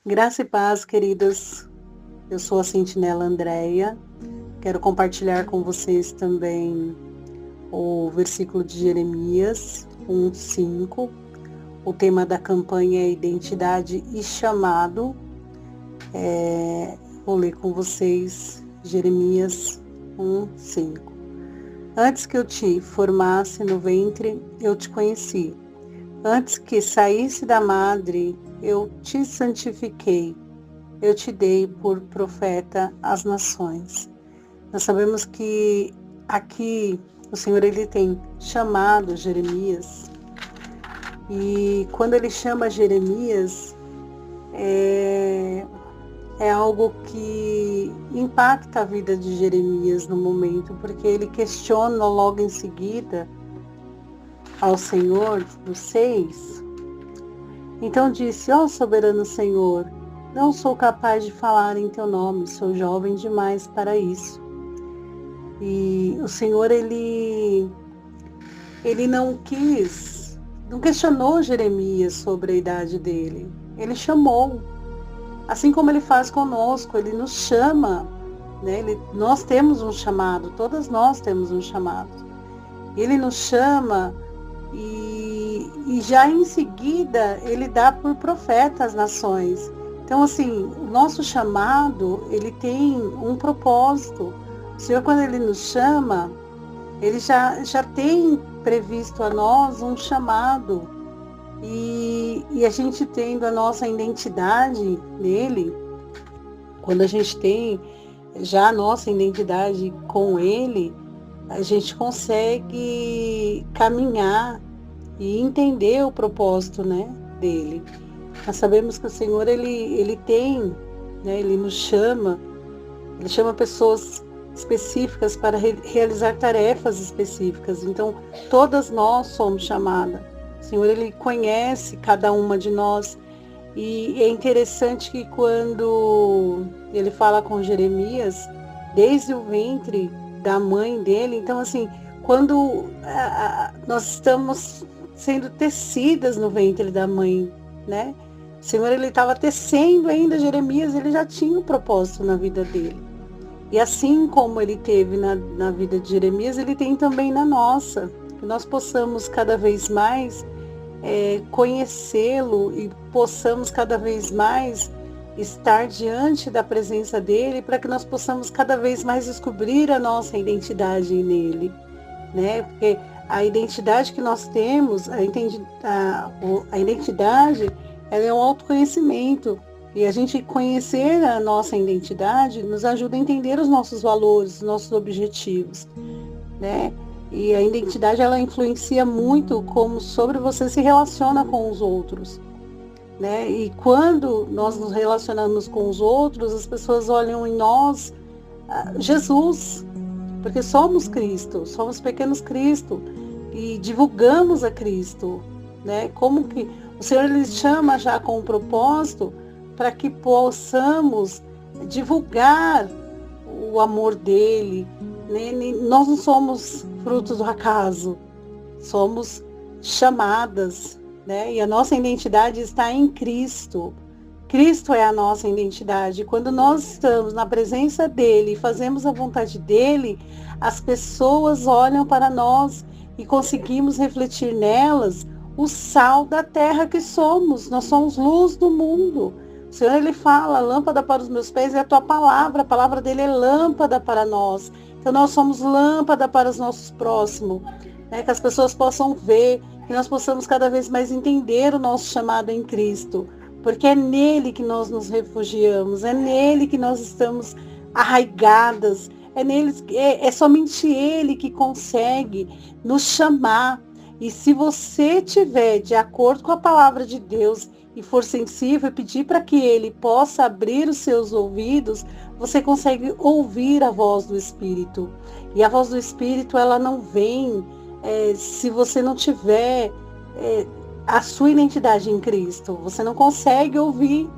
Graça e paz, queridas. Eu sou a Sentinela Andréia. Quero compartilhar com vocês também o versículo de Jeremias 1:5. O tema da campanha é identidade e chamado. Vou ler com vocês Jeremias 1:5. Antes que eu te formasse no ventre, eu te conheci. Antes que saísse da madre, eu te santifiquei. Eu te dei por profeta às nações. Nós sabemos que aqui o Senhor ele tem chamado Jeremias. E quando ele chama Jeremias, é algo que impacta a vida de Jeremias no momento, porque ele questiona logo em seguida ao Senhor, no 6. Então disse: ó soberano Senhor, não sou capaz de falar em teu nome, sou jovem demais para isso. E o Senhor, ele não questionou Jeremias sobre a idade dele. Ele chamou, assim como ele faz conosco, ele nos chama, né? Nós temos um chamado, todas nós temos um chamado. Ele nos chama e já em seguida ele dá por profeta às nações. Então, assim, o nosso chamado, ele tem um propósito. O Senhor, quando ele nos chama, ele já tem previsto a nós um chamado. E a gente tendo a nossa identidade nele, quando a gente tem já a nossa identidade com ele, a gente consegue caminhar e entender o propósito, né, dele. Nós sabemos que o Senhor, ele tem, né, ele nos chama, ele chama pessoas específicas para realizar tarefas específicas. Então, todas nós somos chamadas. O Senhor, ele conhece cada uma de nós. E é interessante que quando ele fala com Jeremias, desde o ventre da mãe dele, então assim, quando nós estamos sendo tecidas no ventre da mãe, né? O Senhor, ele estava tecendo ainda Jeremias, ele já tinha um propósito na vida dele. E assim como ele teve na vida de Jeremias, ele tem também na nossa. Que nós possamos cada vez mais conhecê-lo e possamos cada vez mais estar diante da presença dele, para que nós possamos cada vez mais descobrir a nossa identidade nele, né? Porque a identidade que nós temos, a identidade, ela é um autoconhecimento. E a gente conhecer a nossa identidade nos ajuda a entender os nossos valores, os nossos objetivos, né? E a identidade, ela influencia muito como sobre você se relaciona com os outros, né? E quando nós nos relacionamos com os outros, as pessoas olham em nós Jesus, porque somos Cristo, somos pequenos Cristo e divulgamos a Cristo, né? Como que o Senhor, ele chama já com um propósito para que possamos divulgar o amor dele, né? Nós não somos frutos do acaso, somos chamadas, né? E a nossa identidade está em Cristo. Cristo é a nossa identidade. Quando nós estamos na presença dele e fazemos a vontade dele, as pessoas olham para nós e conseguimos refletir nelas o sal da terra que somos. Nós somos luz do mundo. O Senhor, ele fala: lâmpada para os meus pés é a tua palavra. A palavra dele é lâmpada para nós. Então nós somos lâmpada para os nossos próximos, né? Que as pessoas possam ver, que nós possamos cada vez mais entender o nosso chamado em Cristo, porque é nele que nós nos refugiamos, é nele que nós estamos arraigadas, é somente ele que consegue nos chamar. E se você tiver de acordo com a palavra de Deus e for sensível e pedir para que ele possa abrir os seus ouvidos, você consegue ouvir a voz do Espírito. E a voz do Espírito, ela não vem se você não tiver a sua identidade em Cristo. Você não consegue ouvir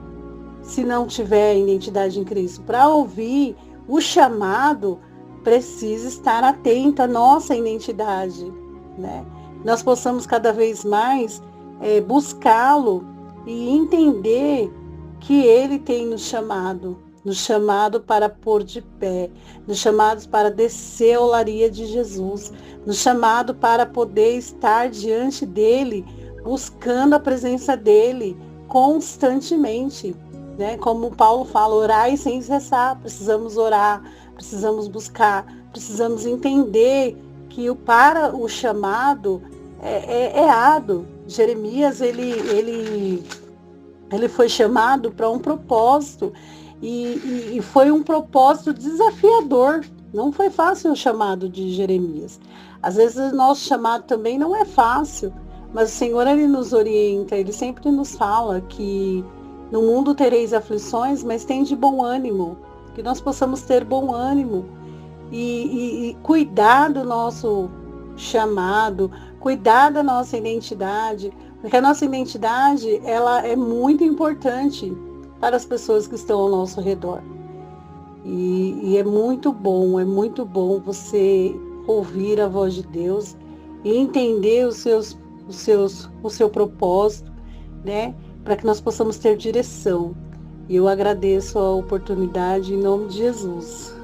se não tiver identidade em Cristo. Para ouvir o chamado, precisa estar atento à nossa identidade, né? Nós possamos cada vez mais buscá-lo e entender que Ele tem nos chamado para pôr de pé, nos chamados para descer a olaria de Jesus, nos chamado para poder estar diante dEle, buscando a presença dEle constantemente, né? Como Paulo fala, orai sem cessar, precisamos orar, precisamos buscar, precisamos entender que para o chamado é árduo. Jeremias, ele foi chamado para um propósito e foi um propósito desafiador. Não foi fácil o chamado de Jeremias. Às vezes o nosso chamado também não é fácil, mas o Senhor, Ele nos orienta, Ele sempre nos fala que no mundo tereis aflições, mas tem de bom ânimo, que nós possamos ter bom ânimo e cuidar do nosso chamado, cuidar da nossa identidade, porque a nossa identidade, ela é muito importante para as pessoas que estão ao nosso redor. E é muito bom você ouvir a voz de Deus e entender o seu propósito, né? Para que nós possamos ter direção. E eu agradeço a oportunidade em nome de Jesus.